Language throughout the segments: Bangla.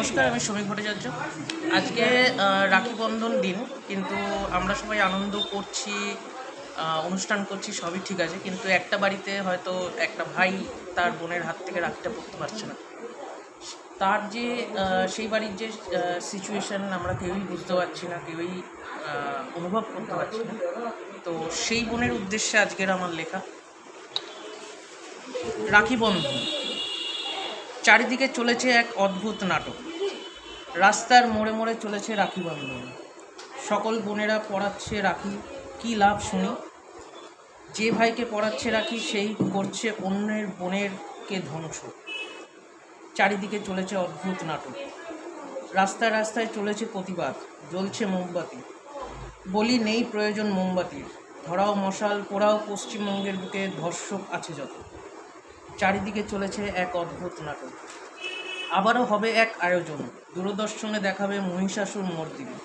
নমস্কার, আমি শ্রমিক ভট্টাচার্য। আজকে রাখি বন্ধন দিন, কিন্তু আমরা সবাই আনন্দ করছি, অনুষ্ঠান করছি, সবই ঠিক আছে। কিন্তু একটা বাড়িতে হয়তো একটা ভাই তার বোনের হাত থেকে রাখিটা পরতে পারছে না। তার যে সেই বাড়ির যে সিচুয়েশান আমরা কেউই বুঝতে পারছি না, কেউই অনুভব করতে পারছি না। তো সেই বোনের উদ্দেশ্যে আজকের আমার লেখা। রাখি বন্ধন চারিদিকে চলেছে এক অদ্ভুত নাটক। রাস্তার মোড়ে মোড়ে চলেছে রাখি বন্ধন। সকল বোনেরা পড়াচ্ছে রাখি, কী লাভ শুনি? যে ভাইকে পড়াচ্ছে রাখি সেই করছে অন্যের বোনেরকে ধ্বংস। চারিদিকে চলেছে অদ্ভুত নাটক। রাস্তায় রাস্তায় চলেছে প্রতিবাদ, জ্বলছে মোমবাতি। বলি নেই প্রয়োজন মোমবাতির, ধরাও মশাল, পোড়াও পশ্চিমবঙ্গের বুকে, ধর্ষক আছে যত। চারিদিকে চলেছে এক অদ্ভুত নাটক। আবারও হবে এক আয়োজন, দূরদর্শনে দেখাবে মহিষাসুর মর্দিনী।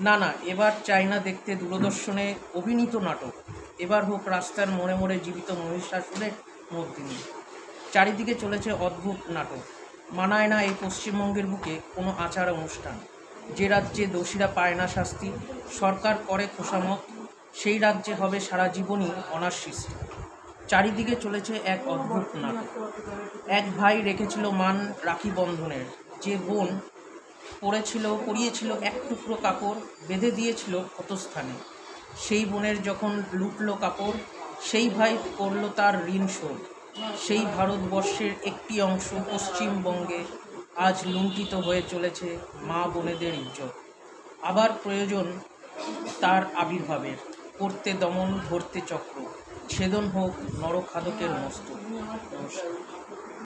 না, এবার চাই না দেখতে দূরদর্শনে অভিনীত নাটক। এবার হোক রাস্তার মোড়ে মোড়ে জীবিত মহিষাসুরের মর্দিনী। চারিদিকে চলেছে অদ্ভুত নাটক। মানায় না এই পশ্চিমবঙ্গের বুকে কোনো আচার অনুষ্ঠান। যে রাজ্যে দোষীরা পায় না শাস্তি, সরকার করে খোসামত, সেই রাজ্যে হবে সারা জীবনই অনার সৃষ্টি। চারিদিকে চলেছে এক অদ্ভুত নাটক। এক ভাই রেখেছিল মান রাখি বন্ধনের, যে বোন পরিয়েছিল এক টুকরো কাপড়, বেঁধে দিয়েছিল ক্ষতস্থানে। সেই বোনের যখন লুটলো কাপড়, সেই ভাই করল তার ঋণ শোধ। সেই ভারতবর্ষের একটি অংশ পশ্চিমবঙ্গে আজ লুণ্ঠিত হয়ে চলেছে মা বোনেদের ইজ্জত। আবার প্রয়োজন তার আবির্ভাবের, করতে দমন, ধরতে চক্র, ছেদন হোক নরখাদকের মস্তক। নমস্কার।